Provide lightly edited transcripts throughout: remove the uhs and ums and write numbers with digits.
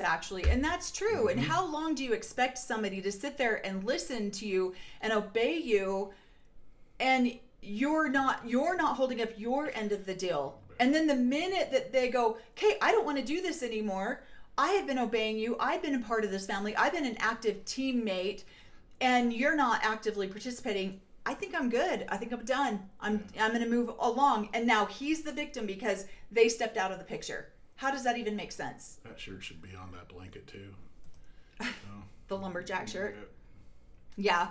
actually. And that's true. And how long do you expect somebody to sit there and listen to you and obey you, and you're not holding up your end of the deal? And then the minute that they go, okay, I don't want to do this anymore, I have been obeying you, I've been a part of this family, I've been an active teammate, and you're not actively participating, I think I'm good. I think I'm done. I'm going to move along. And now he's the victim because they stepped out of the picture. How does that even make sense? That shirt should be on that blanket too. The lumberjack shirt. Yeah.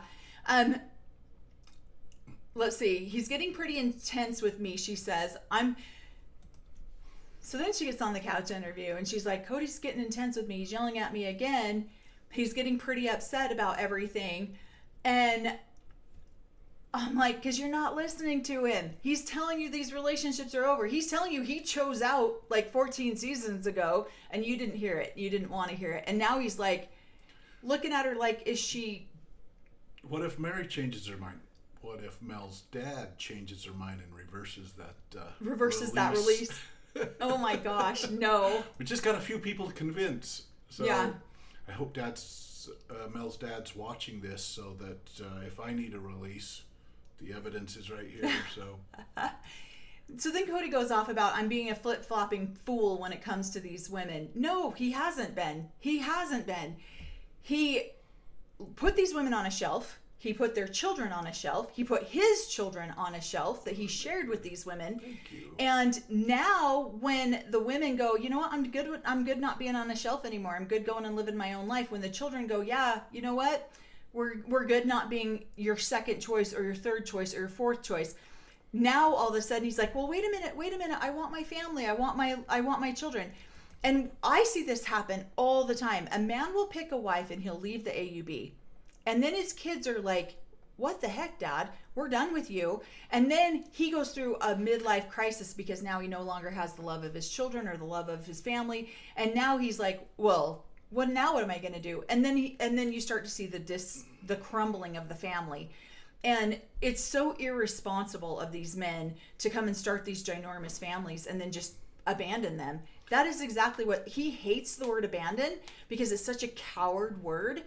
Let's see. He's getting pretty intense with me, she says. So then she gets on the couch interview and she's like, Cody's getting intense with me. He's yelling at me again. He's getting pretty upset about everything. And I'm like, because you're not listening to him. He's telling you these relationships are over. He's telling you he chose out like 14 seasons ago and you didn't hear it. You didn't want to hear it. And now he's like looking at her like, is she... What if Mary changes her mind? What if Mel's dad changes her mind and reverses that release? Oh my gosh, no. We just got a few people to convince. So yeah. I hope Mel's dad's watching this so that if I need a release, the evidence is right here. So then Cody goes off about, I'm being a flip-flopping fool when it comes to these women. No, he hasn't been. He put these women on a shelf. He put their children on a shelf. He put his children on a shelf that he shared with these women. Thank you. And now when the women go, you know what, I'm good not being on a shelf anymore. I'm good going and living my own life. When the children go, yeah, you know what? We're good not being your second choice or your third choice or your fourth choice. Now all of a sudden he's like, well, wait a minute. I want my family. I want my children. And I see this happen all the time. A man will pick a wife and he'll leave the AUB. And then his kids are like, what the heck, Dad? We're done with you. And then he goes through a midlife crisis because now he no longer has the love of his children or the love of his family. And now he's like, well, what am I going to do? And then you start to see the crumbling of the family. And it's so irresponsible of these men to come and start these ginormous families and then just abandon them. That is exactly what he hates, the word abandon, because it's such a coward word.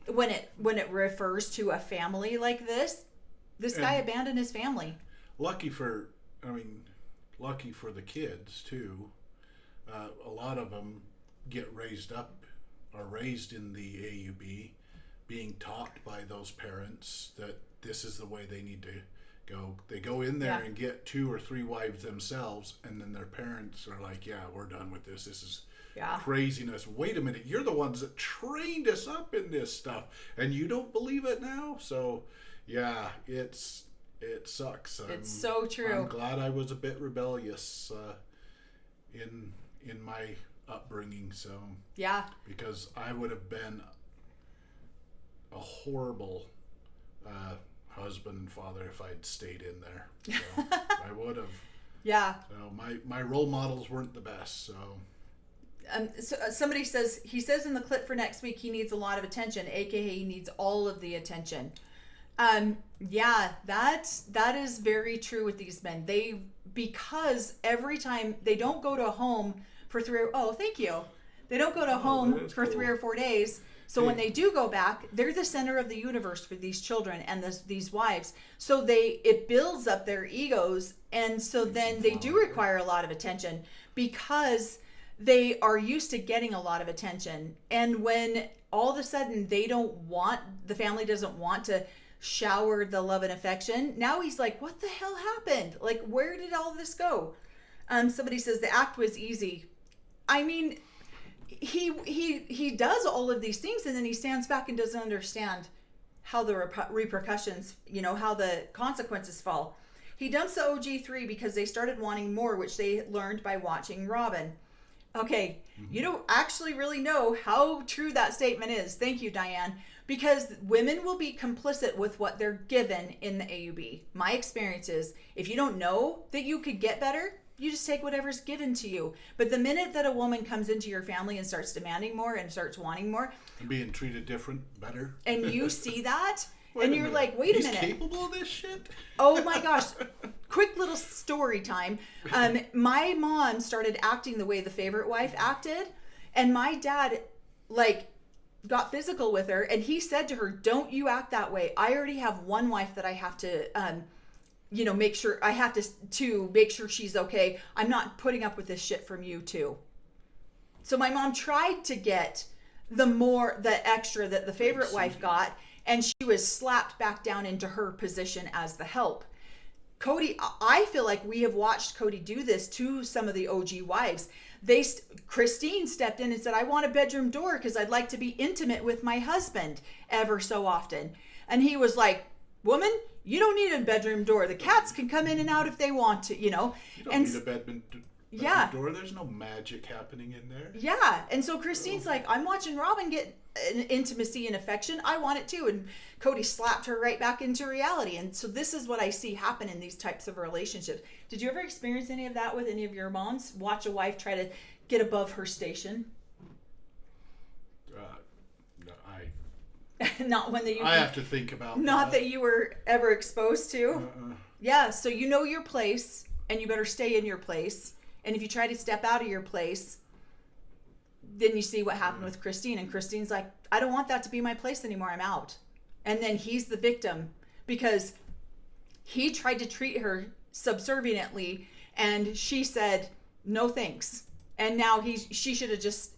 When it refers to a family like this guy abandoned his family. Lucky for the kids too. A lot of them get raised in the AUB, being taught by those parents that this is the way they need to go. They go in there and get 2 or 3 wives themselves, and then their parents are like, yeah, we're done with this. This is craziness. Wait a minute, you're the ones that trained us up in this stuff and you don't believe it now? So yeah, it sucks. It's so true. I'm glad I was a bit rebellious in my upbringing, so yeah, because I would have been a horrible husband and father if I'd stayed in there. So I would have. Yeah. So my role models weren't the best, so somebody says, he says in the clip for next week he needs a lot of attention, aka he needs all of the attention. Yeah, that is very true with these men. Because every time they don't go to a home for they don't go to home for 3 or 4 days. So when they do go back, they're the center of the universe for these children and these wives. So it builds up their egos, and so then they do require a lot of attention because they are used to getting a lot of attention. And when all of a sudden the family doesn't want to shower the love and affection, now he's like, what the hell happened? Like, where did all this go? Somebody says the act was easy. I mean, he does all of these things, and then he stands back and doesn't understand how the repercussions, how the consequences fall. He dumps the OG3 because they started wanting more, which they learned by watching Robin. Okay, you don't actually really know how true that statement is. Thank you, Diane. Because women will be complicit with what they're given in the AUB. My experience is, if you don't know that you could get better, you just take whatever's given to you. But the minute that a woman comes into your family and starts demanding more and starts wanting more, and being treated different, better, and you see that, and you're like, wait a minute. He's capable of this shit? Oh my gosh. Quick little story time. My mom started acting the way the favorite wife acted. And my dad, like, got physical with her, and he said to her, don't you act that way. I already have one wife that I have to, make sure, I have to make sure she's okay. I'm not putting up with this shit from you too. So my mom tried to get the extra that the favorite wife got, and she was slapped back down into her position as the help. Cody, I feel like we have watched Cody do this to some of the OG wives. Christine stepped in and said, I want a bedroom door because I'd like to be intimate with my husband ever so often. And he was like, woman, you don't need a bedroom door. The cats can come in and out if they want to, You don't need a bedroom door. There's no magic happening in there. Yeah. And so Christine's like, I'm watching Robin get an intimacy and affection. I want it too. And Cody slapped her right back into reality. And so this is what I see happen in these types of relationships. Did you ever experience any of that with any of your moms? Watch a wife try to get above her station? No, Not one that you... I have to think about Not that you were ever exposed to? Yeah, so you know your place, and you better stay in your place. And if you try to step out of your place, then you see what happened with Christine. And Christine's like, I don't want that to be my place anymore. I'm out. And then he's the victim because he tried to treat her subserviently, and she said, no thanks. And now she should have just,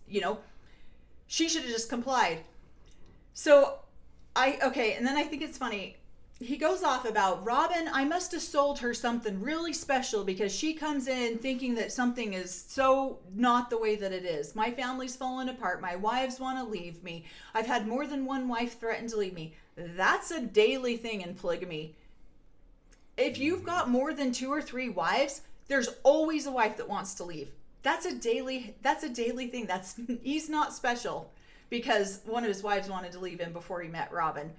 complied. So and then I think it's funny. He goes off about Robin. I must have sold her something really special because she comes in thinking that something is so not the way that it is. My family's fallen apart. My wives want to leave me. I've had more than one wife threaten to leave me. That's a daily thing in polygamy. If you've got more than 2 or 3 wives, there's always a wife that wants to leave. That's a daily thing. He's not special because one of his wives wanted to leave him before he met Robin.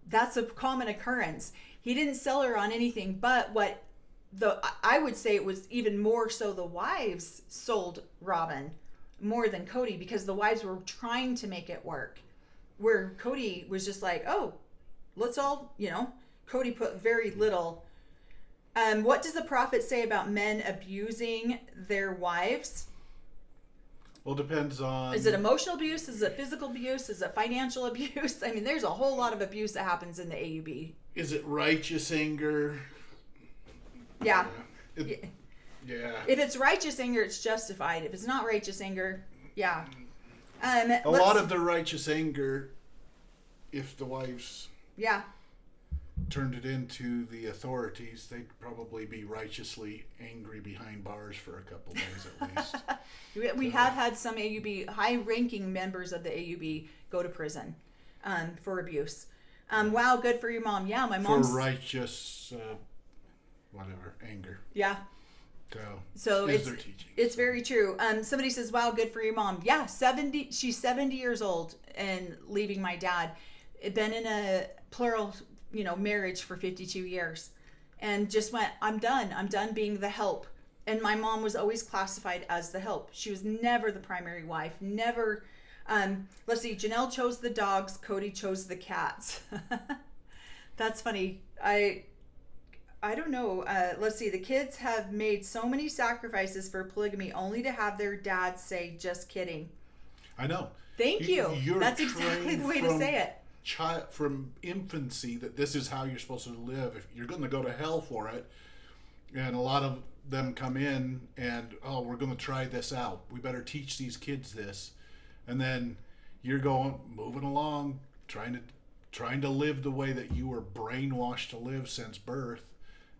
That's a common occurrence. He didn't sell her on anything, but I would say it was even more so the wives sold Robin more than Cody because the wives were trying to make it work. Where Cody was just like, oh, let's all, Cody put very little. What does the prophet say about men abusing their wives? Well, it depends on... Is it emotional abuse? Is it physical abuse? Is it financial abuse? I mean, there's a whole lot of abuse that happens in the AUB. Is it righteous anger? Yeah. Yeah. If it's righteous anger, it's justified. If it's not righteous anger, yeah. A lot of the righteous anger, if the wives... Yeah. Turned it into the authorities, they'd probably be righteously angry behind bars for a couple days at least. We have had some AUB, high-ranking members of the AUB go to prison for abuse. Wow, good for your mom. Yeah, my mom's... For righteous, anger. Yeah. So it's very true. Somebody says, wow, good for your mom. Yeah, she's 70 years old and leaving my dad. Been in a plural... marriage for 52 years and just went, I'm done being the help. And my mom was always classified as the help. She was never the primary wife, never. Let's see, Janelle chose the dogs, Cody chose the cats. That's funny. I don't know. Let's see, the kids have made so many sacrifices for polygamy only to have their dad say, just kidding. I know. Thank you. That's exactly the way to say it. From infancy that this is how you're supposed to live. If you're going to go to hell for it, and a lot of them come in and we're going to try this out. We better teach these kids this, and then you're moving along, trying to live the way that you were brainwashed to live since birth,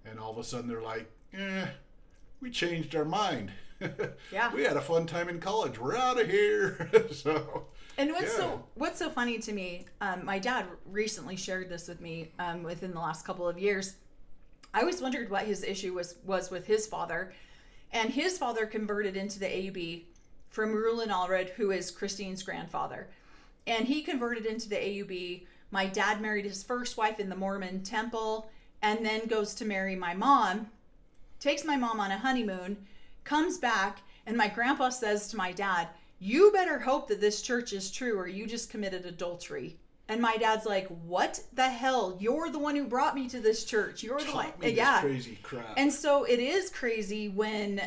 and all of a sudden they're like, we changed our mind. Yeah, we had a fun time in college. We're out of here. And what's so funny to me, my dad recently shared this with me within the last couple of years. I always wondered what his issue was with his father. And his father converted into the AUB from Rulin Allred, who is Christine's grandfather. And he converted into the AUB. My dad married his first wife in the Mormon temple and then goes to marry my mom, takes my mom on a honeymoon, comes back, and my grandpa says to my dad, you better hope that this church is true or you just committed adultery. And my dad's like, what the hell? You're the one who brought me to this church. You're the one. Yeah. Crazy crap. And so it is crazy when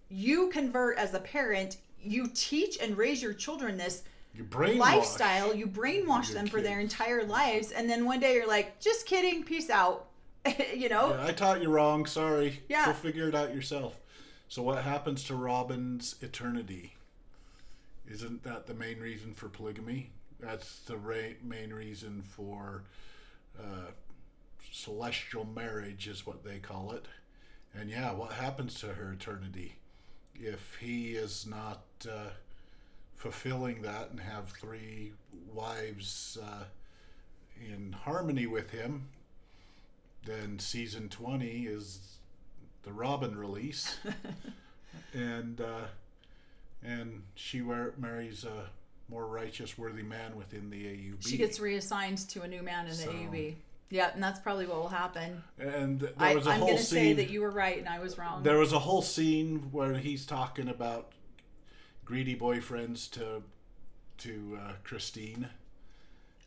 you convert as a parent, you teach and raise your children this You brainwash lifestyle. You brainwash your them for their kids. entire lives, and then one day you're like, just kidding, peace out. You know? Yeah, I taught you wrong. Sorry. Yeah. Go figure it out yourself. So what happens to Robin's eternity? Isn't that the main reason for polygamy? That's the main reason for celestial marriage is what they call it. And yeah, what happens to her eternity if he is not fulfilling that and have 3 wives in harmony with him? Then season 20 is the Robin release, and she marries a more righteous, worthy man within the AUB. She gets reassigned to a new man in the AUB. Yeah, and that's probably what will happen. And there was a I'm whole going to scene. say that you were right and I was wrong. There was a whole scene where he's talking about greedy boyfriends to Christine.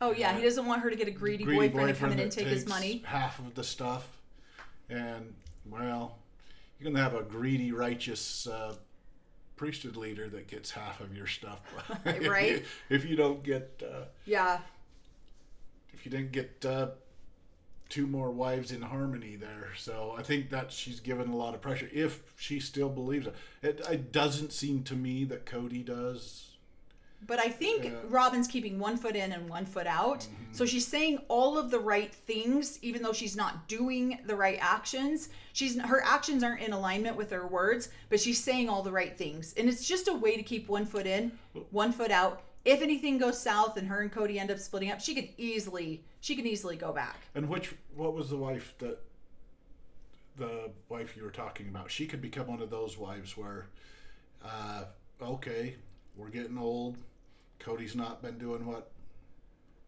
Oh yeah, he doesn't want her to get a greedy boyfriend to come in and take his money. Half of the stuff, and well, you're gonna have a greedy, righteous priesthood leader that gets half of your stuff, right? If you don't get, yeah, if you didn't get 2 more wives in harmony there, so I think that she's given a lot of pressure. If she still believes it, it doesn't seem to me that Cody does. But I think Robin's keeping 1 foot in and 1 foot out. Mm-hmm. So she's saying all of the right things, even though she's not doing the right actions. Her actions aren't in alignment with her words, but she's saying all the right things. And it's just a way to keep 1 foot in, 1 foot out. If anything goes south and her and Cody end up splitting up, she can easily go back. And what was the wife you were talking about? She could become one of those wives where, okay, we're getting old. Cody's not been doing what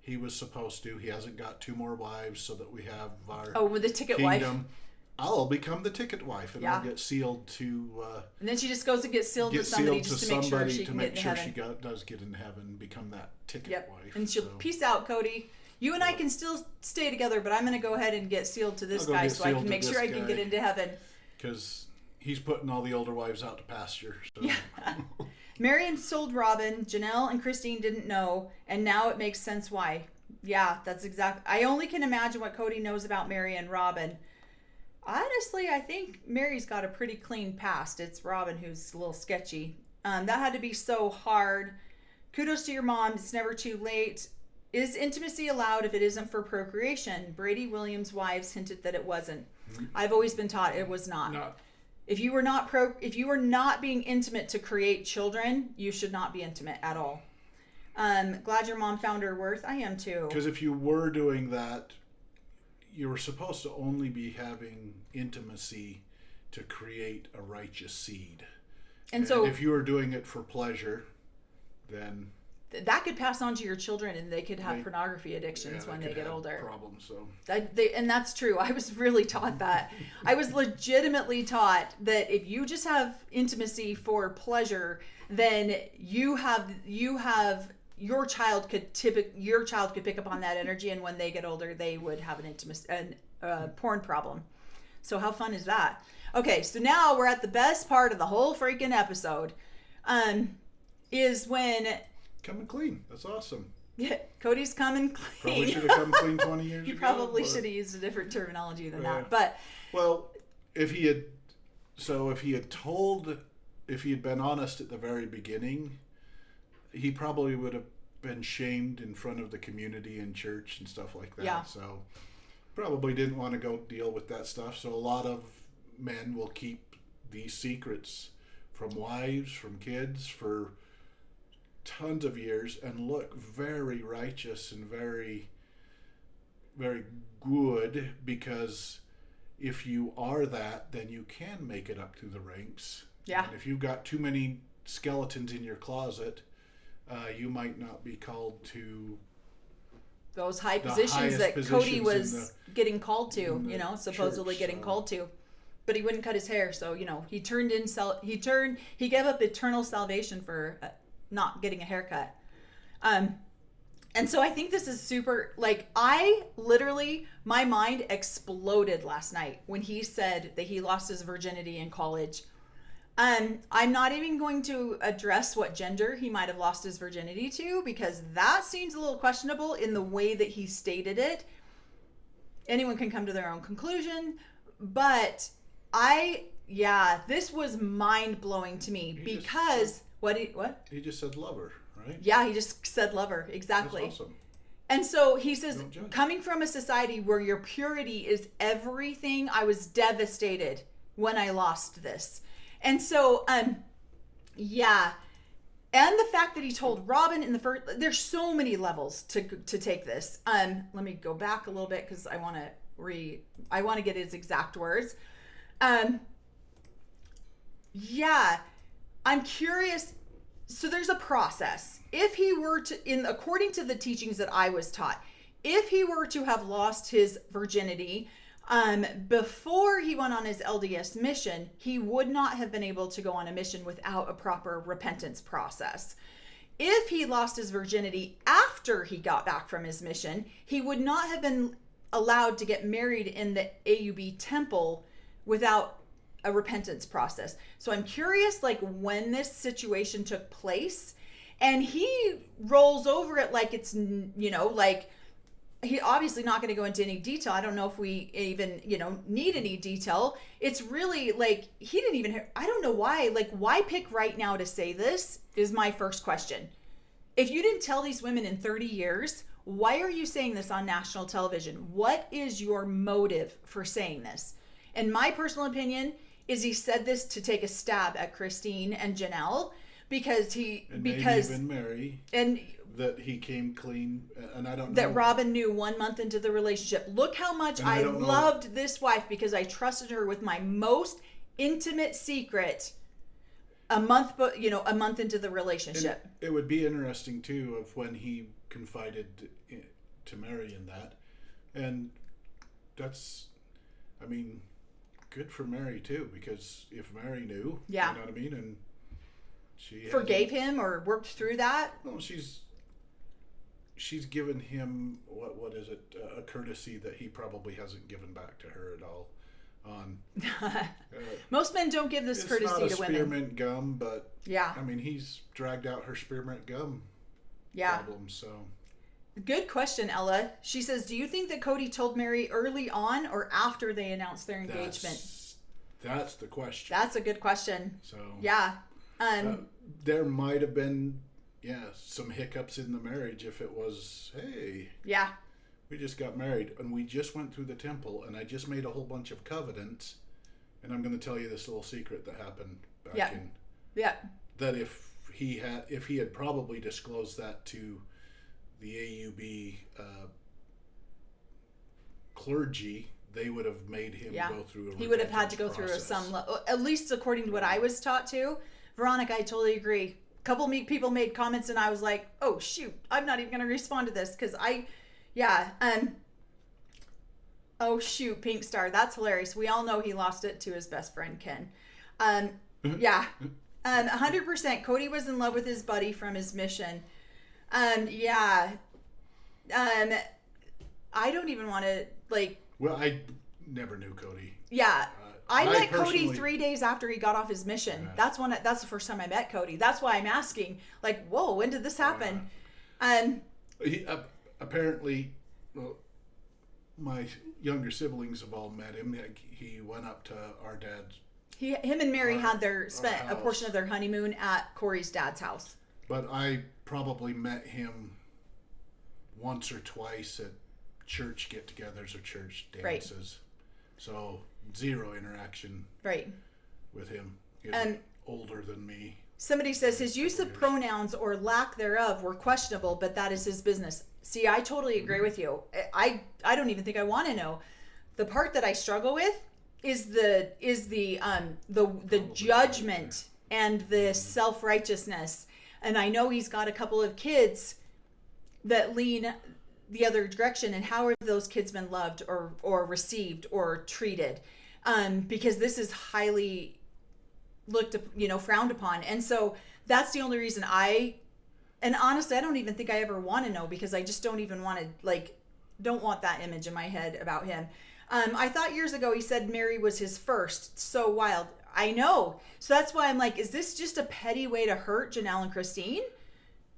he was supposed to. He hasn't got 2 more wives, so that we have our with the ticket kingdom. wife. I'll become the ticket wife, and I'll get sealed to. And then she just goes and gets sealed to somebody just to make sure she can get into heaven. She does get in heaven, become that ticket wife. And she'll peace out, Cody. You and I can still stay together, but I'm going to go ahead and get sealed to this guy so I can make sure I can get into heaven. Because he's putting all the older wives out to pasture. So. Yeah. Marion sold Robin. Janelle and Christine didn't know, and now it makes sense why. Yeah, that's exactly. I only can imagine what Cody knows about Mary and Robin. Honestly, I think Mary's got a pretty clean past. It's Robin who's a little sketchy. That had to be so hard. Kudos to your mom. It's never too late. Is intimacy allowed if it isn't for procreation? Brady Williams' wives hinted that it wasn't. Mm-hmm. I've always been taught it was not. If you were not being intimate to create children, you should not be intimate at all. Glad your mom found her worth. I am too. Because if you were doing that, you were supposed to only be having intimacy to create a righteous seed. And so if you were doing it for pleasure, then that could pass on to your children, and they could have pornography addictions when they get older. Problems, so and that's true. I was really taught that. I was legitimately taught that if you just have intimacy for pleasure, then your child could pick up on that energy, and when they get older, they would have an porn problem. So how fun is that? Okay, so now we're at the best part of the whole freaking episode. Is when coming clean. That's awesome. Yeah, Cody's coming clean. Probably should have come clean 20 years ago. You probably should have used a different terminology than that. But if he had been honest at the very beginning, he probably would have been shamed in front of the community and church and stuff like that. Yeah. So probably didn't want to go deal with that stuff. So a lot of men will keep these secrets from wives, from kids, for tons of years and look very righteous and very, very good, because if you are that, then you can make it up through the ranks. Yeah. And if you've got too many skeletons in your closet, you might not be called to those high positions that Cody was getting called to, supposedly church, getting called to. But he wouldn't cut his hair, so he gave up eternal salvation for not getting a haircut. And so I think this is super, my mind exploded last night when he said that he lost his virginity in college. I'm not even going to address what gender he might have lost his virginity to, because that seems a little questionable in the way that he stated it. Anyone can come to their own conclusion, but this was mind-blowing to me because what? He just said lover, right? Yeah, he just said lover, exactly. That's awesome. And so he says, coming from a society where your purity is everything, I was devastated when I lost this. And so, and the fact that he told Robin in the first, there's so many levels to take this. Let me go back a little bit because I want to get his exact words. I'm curious. So there's a process. If he were to, according to the teachings that I was taught, if he were to have lost his virginity, before he went on his LDS mission, he would not have been able to go on a mission without a proper repentance process. If he lost his virginity after he got back from his mission, he would not have been allowed to get married in the AUB temple without a repentance process. So I'm curious, like, when this situation took place, and he rolls over it like it's, like, he obviously not going to go into any detail. I don't know if we even, need any detail. It's really like, he didn't even, I don't know why, like, why pick right now to say this is my first question. If you didn't tell these women in 30 years, why are you saying this on national television? What is your motive for saying this? And my personal opinion is he said this to take a stab at Christine and Janelle because maybe even Mary, and that he came clean, and I don't know that Robin knew 1 month into the relationship. Look how much I loved this wife because I trusted her with my most intimate secret. A month into the relationship. And it would be interesting too of when he confided to Mary in that, and that's, good for Mary too, because if Mary knew, you know what I mean, and she forgave him or worked through that. No, she's given him what is it, a courtesy that he probably hasn't given back to her at all. Most men don't give this courtesy to women. It's not a spearmint gum, but yeah, he's dragged out her spearmint gum problem. So good question, Ella. She says, do you think that Cody told Mary early on or after they announced their engagement? That's the question. That's a good question. So there might have been some hiccups in the marriage if it was, hey, we just got married and we just went through the temple and I just made a whole bunch of covenants, and I'm going to tell you this little secret that happened back in. Yeah. That if he had probably disclosed that to the AUB clergy, they would have made him go through he would have had to go process. Through at least according to what I was taught to. Veronica, I totally agree. A couple people made comments and I was like, oh shoot, I'm not even going to respond to this because oh shoot, Pink Star, that's hilarious. We all know he lost it to his best friend Ken. 100%. Cody was in love with his buddy from his mission. I don't even want to Well, I never knew Cody. Yeah. I met Cody 3 days after he got off his mission. Yeah. That's the first time I met Cody. That's why I'm asking, whoa, when did this happen? He apparently, my younger siblings have all met him. He went up to our dad's. Him and Mary had spent a portion of their honeymoon at Cory's dad's house. But I probably met him once or twice at church get-togethers or church dances. Right. So zero interaction with him. He's older than me. Somebody says his use of pronouns or lack thereof were questionable, but that is his business. See, I totally agree with you. I don't even think I want to know. The part that I struggle with is the judgment and the self-righteousness. And I know he's got a couple of kids that lean the other direction, and how are those kids been loved or received or treated? Because this is highly frowned upon. And so that's the only reason and honestly, I don't even think I ever want to know, because I just don't even want to, don't want that image in my head about him. I thought years ago he said Mary was his first. So wild. I know. So that's why I'm like, is this just a petty way to hurt Janelle and Christine?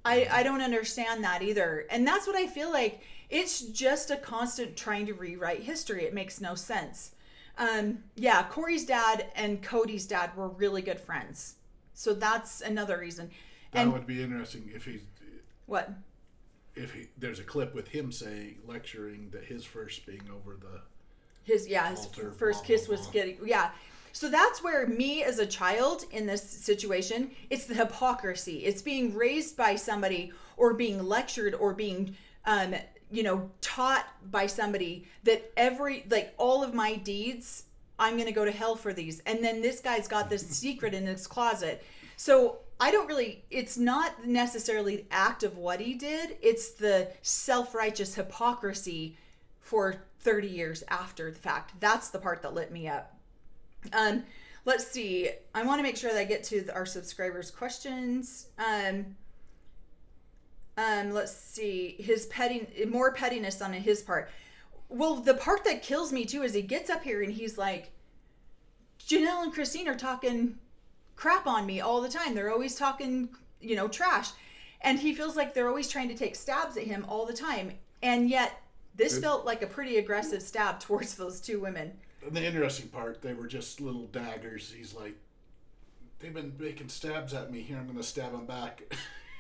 I don't understand that either. And that's what I feel like. It's just a constant trying to rewrite history. It makes no sense. Yeah, Cory's dad and Cody's dad were really good friends. So that's another reason. That would be interesting if he's... What? If there's a clip with him lecturing that his first being over the... His altar, first blah, kiss blah, was blah. getting... Yeah. So that's where me as a child in this situation, it's the hypocrisy. It's being raised by somebody or being lectured or being, taught by somebody that all of my deeds, I'm going to go to hell for these. And then this guy's got this secret in his closet. So it's not necessarily the act of what he did. It's the self-righteous hypocrisy for 30 years after the fact. That's the part that lit me up. Let's see. I want to make sure that I get to our subscribers' questions. Let's see. More pettiness on his part. Well, the part that kills me too is he gets up here and he's like, Janelle and Christine are talking crap on me all the time. They're always talking, trash. And he feels like they're always trying to take stabs at him all the time. And yet this felt like a pretty aggressive stab towards those two women. And the interesting part, they were just little daggers. He's like, they've been making stabs at me. Here, I'm going to stab them back.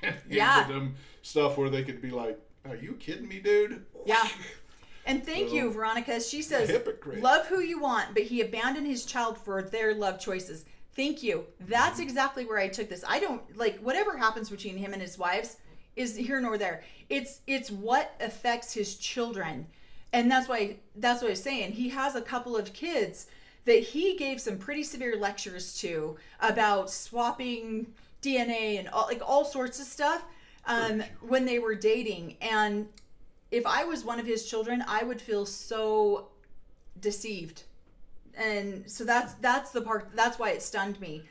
And Yeah. give them stuff where they could be like, are you kidding me, dude? Yeah. And thank you, Veronica. She says, hypocrite. Love who you want, but he abandoned his child for their love choices. Thank you. That's exactly where I took this. I don't, whatever happens between him and his wives is here nor there. It's what affects his children. And that's what I was saying. He has a couple of kids that he gave some pretty severe lectures to about swapping DNA and all sorts of stuff when they were dating. And if I was one of his children, I would feel so deceived. And so that's the part. That's why it stunned me.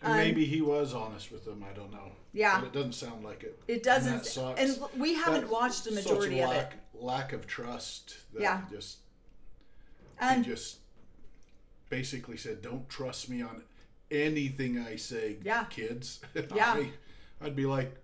And maybe he was honest with them. I don't know. Yeah. But it doesn't sound like it. It doesn't. And that sucks. And we haven't watched the majority of it. Lack of trust. That Yeah. He just basically said, don't trust me on anything I say, kids. Yeah. I'd be like,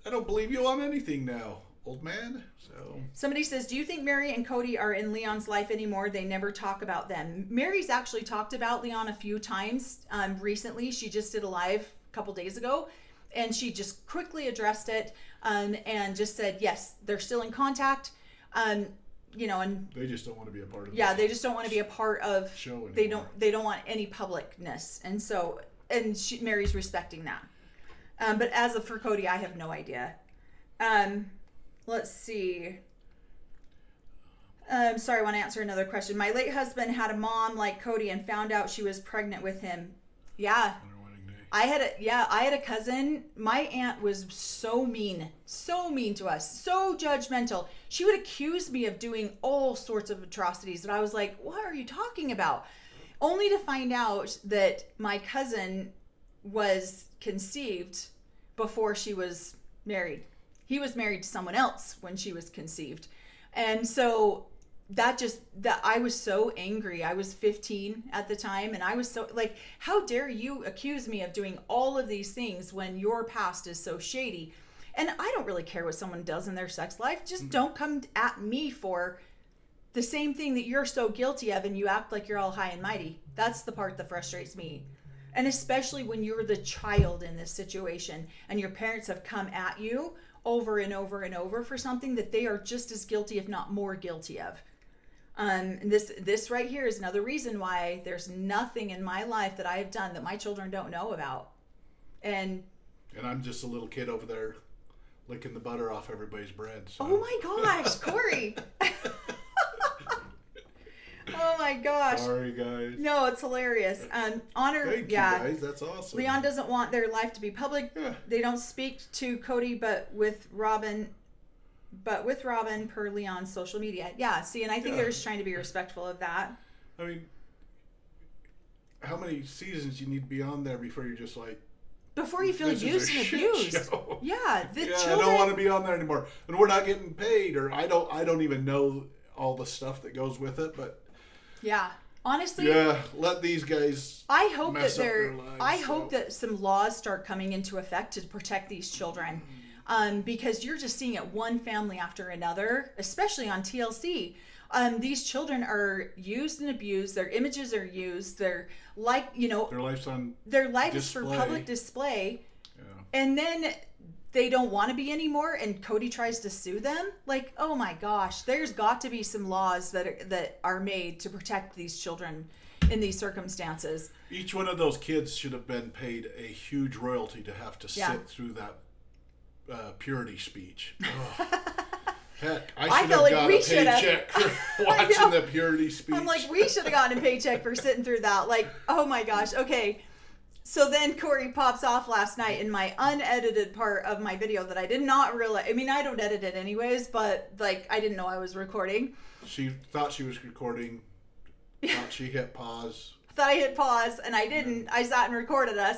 I don't believe you on anything now, old man. So somebody says, do you think Mary and Cody are in Leon's life anymore? They never talk about them. Mary's actually talked about Leon a few times recently. She just did a live a couple days ago, and she just quickly addressed it and just said, yes, they're still in contact. And they just don't want to be a part of they just don't want to be a part of show anymore. They don't want any publicness. And so, Mary's respecting that. But as for Cody, I have no idea. Let's see. Sorry, I want to answer another question. My late husband had a mom like Cody and found out she was pregnant with him. Yeah. On her wedding day. I had a cousin. My aunt was so mean to us, so judgmental. She would accuse me of doing all sorts of atrocities, but I was like, what are you talking about? Only to find out that my cousin was conceived before she was married. He was married to someone else when she was conceived. And so that I was so angry. I was 15 at the time, and I was so like, how dare you accuse me of doing all of these things when your past is so shady? And I don't really care what someone does in their sex life. Just don't come at me for the same thing that you're so guilty of, and you act like you're all high and mighty. That's the part that frustrates me. And especially when you're the child in this situation and your parents have come at you over and over and over for something that they are just as guilty, if not more guilty of. This right here is another reason why there's nothing in my life that I have done that my children don't know about. And I'm just a little kid over there licking the butter off everybody's bread. So. Oh my gosh, Cory. Oh my gosh. Sorry, guys. No, it's hilarious. Honor. Thank you, guys. That's awesome. Leon doesn't want their life to be public. Yeah. They don't speak to Cody, but with Robin per Leon's social media. Yeah. See, and I think they're just trying to be respectful of that. I mean, how many seasons you need to be on there before you're just like, before you feel used and abused? Yeah. I don't want to be on there anymore, and we're not getting paid, or I don't even know. all the stuff that goes with it, but yeah. Honestly, let these guys I hope mess that up their lives, I hope that some laws start coming into effect to protect these children. Because you're just seeing it one family after another, especially on TLC. These children are used and abused. Their images are used. Their life is for public display. Yeah. And then they don't want to be anymore, and Cody tries to sue them. Like, oh my gosh, there's got to be some laws that are made to protect these children in these circumstances. Each one of those kids should have been paid a huge royalty to have to sit through that purity speech. Oh. Heck, I should have got a paycheck for watching the purity speech. I'm like, we should have gotten a paycheck for sitting through that. Like, oh my gosh. Okay. So then Cory pops off last night in my unedited part of my video that I did not realize. I mean, I don't edit it anyways, but like, I didn't know I was recording. She thought she was recording. Thought she hit pause. Thought I hit pause, and I didn't. I sat and recorded us.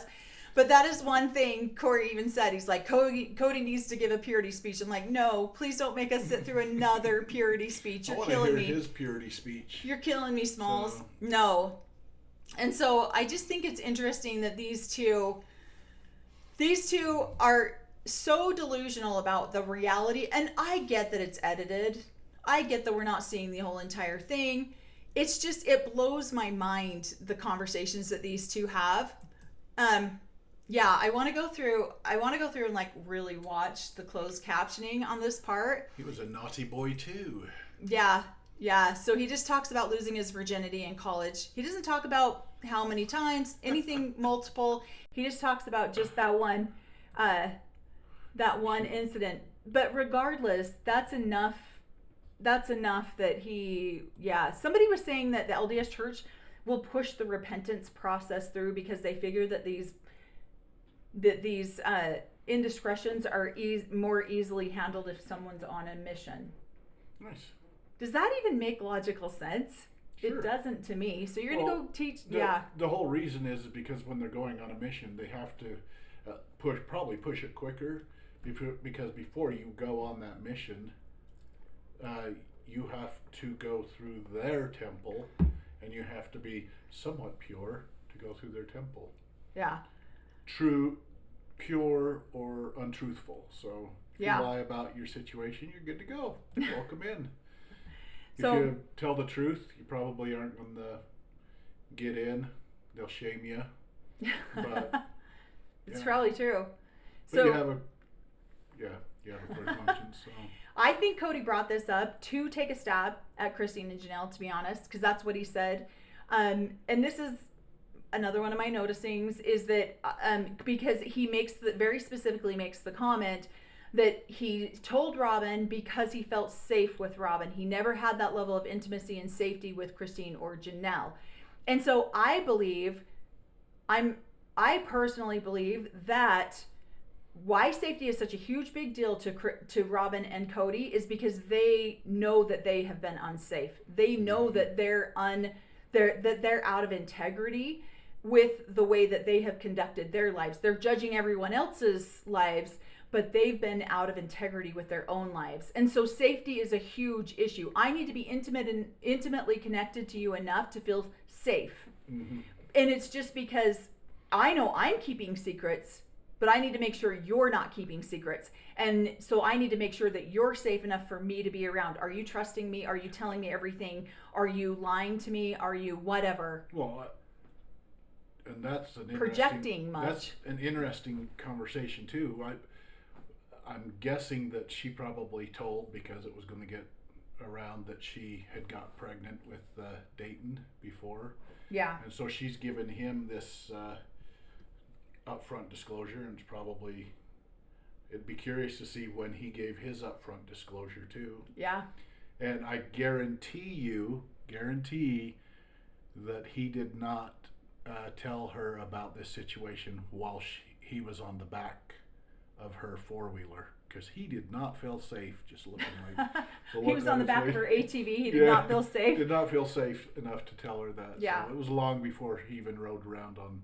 But that is one thing Cory even said. He's like, Cody needs to give a purity speech. I'm like, no, please don't make us sit through another purity speech. You're killing me. I want to hear his purity speech. You're killing me, Smalls. So. No. And so I just think it's interesting that these two are so delusional about the reality. And I get that it's edited. I get that we're not seeing the whole entire thing. It's just, it blows my mind, the conversations that these two have. Yeah, I want to go through and like really watch the closed captioning on this part. He was a naughty boy too. Yeah. So he just talks about losing his virginity in college. He doesn't talk about how many times, anything multiple. He just talks about just that one incident. But regardless, that's enough. That's enough that somebody was saying that the LDS Church will push the repentance process through because they figure that these indiscretions are more easily handled if someone's on a mission. Nice. Does that even make logical sense? Sure. It doesn't to me. So you're going to go teach. The whole reason is because when they're going on a mission, they have to push it quicker because before you go on that mission, you have to go through their temple, and you have to be somewhat pure to go through their temple. Yeah. Pure or untruthful. So if you lie about your situation, you're good to go. Welcome in. If you tell the truth, you probably aren't going to get in. They'll shame you. But it's probably true. But so you have a clear conscience. So. I think Cody brought this up to take a stab at Christine and Janelle, to be honest, because that's what he said. And this is another one of my noticings is that because he very specifically makes the comment that he told Robin because he felt safe with Robin. He never had that level of intimacy and safety with Christine or Janelle. And so I personally believe that why safety is such a huge big deal to Robin and Cody is because they know that they have been unsafe. They know that they're out of integrity with the way that they have conducted their lives. They're judging everyone else's lives, but they've been out of integrity with their own lives. And so safety is a huge issue. I need to be intimately connected to you enough to feel safe. Mm-hmm. And it's just because I know I'm keeping secrets, but I need to make sure you're not keeping secrets. And so I need to make sure that you're safe enough for me to be around. Are you trusting me? Are you telling me everything? Are you lying to me? Are you whatever? Well, and that's that's an interesting conversation too. I'm guessing that she probably told because it was going to get around that she had got pregnant with Dayton before. Yeah. And so she's given him this upfront disclosure, and it'd be curious to see when he gave his upfront disclosure too. Yeah. And I guarantee that he did not tell her about this situation while he was on the back of her four-wheeler, because he did not feel safe just looking like he was on the back of her ATV. He did not feel safe. Did not feel safe enough to tell her that. Yeah. So it was long before he even rode around on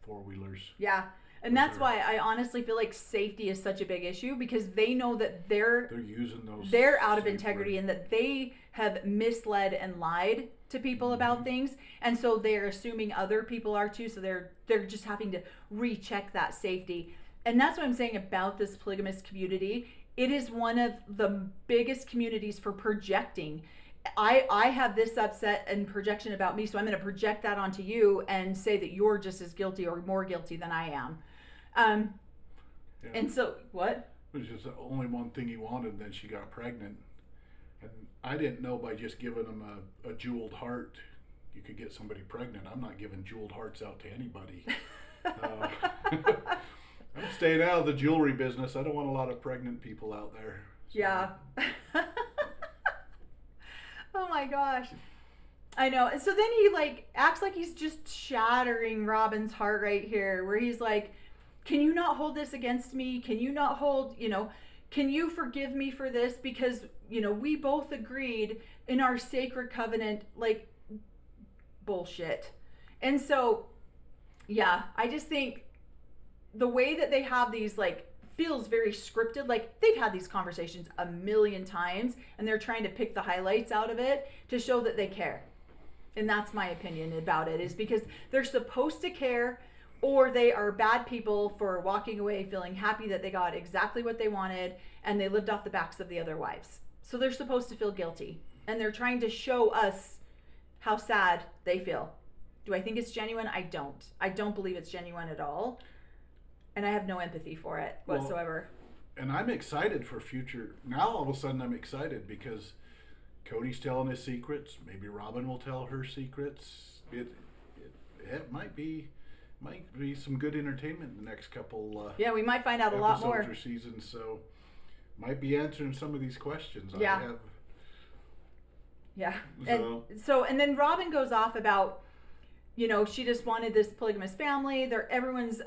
four-wheelers. Yeah. And that's why I honestly feel like safety is such a big issue, because they know that they're using those. They're out of integrity, and that they have misled and lied to people about things, and so they're assuming other people are too. So they're just having to recheck that safety, and that's what I'm saying about this polygamous community. It is one of the biggest communities for projecting. I have this upset and projection about me, so I'm going to project that onto you and say that you're just as guilty or more guilty than I am. And so, what? It was just the only one thing he wanted, and then she got pregnant. And I didn't know by just giving him a jeweled heart, you could get somebody pregnant. I'm not giving jeweled hearts out to anybody. I'm staying out of the jewelry business. I don't want a lot of pregnant people out there. So. Yeah. Oh my gosh. I know. And so then he acts like he's just shattering Robin's heart right here, where he's like, can you not hold this against me? Can you not hold, can you forgive me for this? Because, we both agreed in our sacred covenant, bullshit. And so, yeah, I just think the way that they have these, feels very scripted. They've had these conversations a million times, and they're trying to pick the highlights out of it to show that they care. And that's my opinion about it, is because they're supposed to care, or they are bad people for walking away feeling happy that they got exactly what they wanted and they lived off the backs of the other wives. So they're supposed to feel guilty, and they're trying to show us how sad they feel. Do I think it's genuine? I don't believe it's genuine at all. And I have no empathy for it whatsoever. Well, and I'm excited for future. Now all of a sudden I'm excited because Cody's telling his secrets. Maybe Robin will tell her secrets. It might be some good entertainment in the next couple. Yeah, we might find out a lot more. Seasons, so might be answering some of these questions. Yeah. And then Robin goes off about, she just wanted this polygamous family. Everyone's,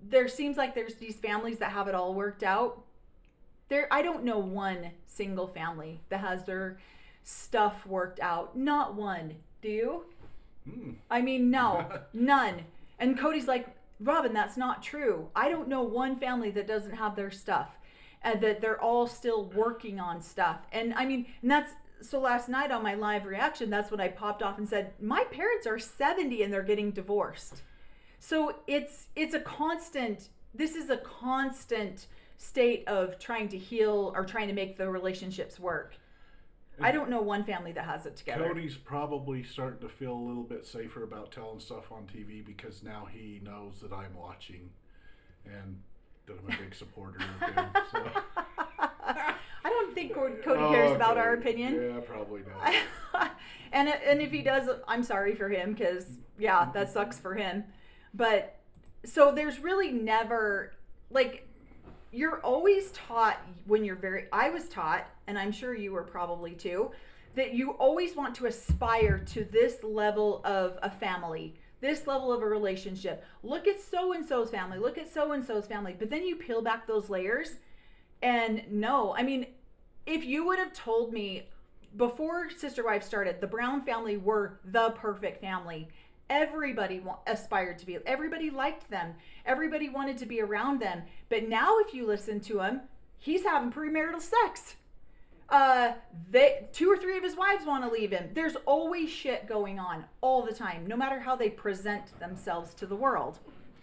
there seems like there's these families that have it all worked out. I don't know one single family that has their stuff worked out. Not one. Do you? I mean, no, none. And Cody's like, Robin, that's not true. I don't know one family that doesn't have their stuff, and that they're all still working on stuff. And I mean, so last night on my live reaction, that's when I popped off and said, my parents are 70 and they're getting divorced. So this is a constant state of trying to heal or trying to make the relationships work. And I don't know one family that has it together. Cody's probably starting to feel a little bit safer about telling stuff on TV because now he knows that I'm watching and that I'm a big supporter of him. So. I don't think Cody cares about our opinion. Yeah, probably not. and if he does, I'm sorry for him, because that sucks for him. But so there's really never, you're always taught I was taught, and I'm sure you were probably too, that you always want to aspire to this level of a family, this level of a relationship. Look at so-and-so's family, look at so-and-so's family. But then you peel back those layers, and no, I mean, if you would have told me before Sister Wives started, the Brown family were the perfect family. Everybody aspired to be, everybody liked them. Everybody wanted to be around them. But now if you listen to him, he's having premarital sex. 2 or 3 of his wives want to leave him. There's always shit going on all the time, no matter how they present themselves to the world.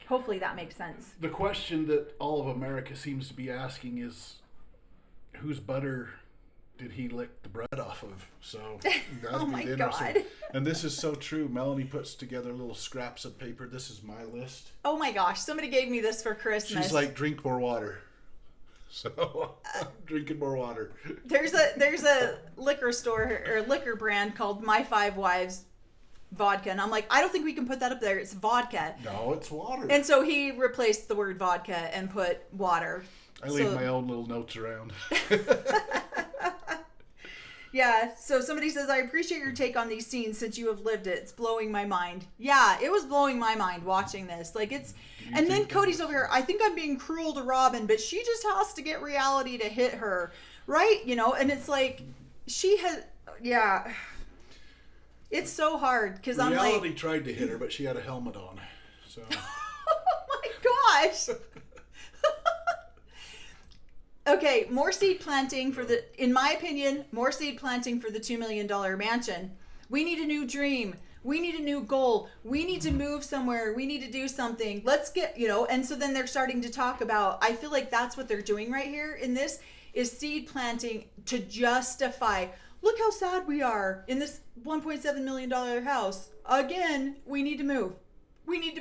Hopefully that makes sense. The question that all of America seems to be asking is, whose butter did he lick the bread off of? So that'll be interesting. God. And this is so true. Melanie puts together little scraps of paper. This is my list. Oh my gosh, somebody gave me this for Christmas. She's like, drink more water. So I'm drinking more water. There's a liquor store or liquor brand called My 5 Wives vodka, and I'm like, I don't think we can put that up there. It's vodka. No, it's water. And so he replaced the word vodka and put water. I leave my own little notes around. Yeah, so somebody says, I appreciate your take on these scenes since you have lived it. It's blowing my mind. Yeah, it was blowing my mind watching this. And then Cody's over here, I think I'm being cruel to Robin, but she just has to get reality to hit her, right? And it's like, she has, it's so hard, because I'm like. Reality tried to hit her, but she had a helmet on, so. Oh my gosh. Okay, more seed planting for in my opinion, more seed planting for the $2 million mansion. We need a new dream. We need a new goal. We need to move somewhere. We need to do something. Let's get, and so then they're starting to talk about, I feel like that's what they're doing right here in this, is seed planting to justify, look how sad we are in this $1.7 million house. Again, we need to move. We need to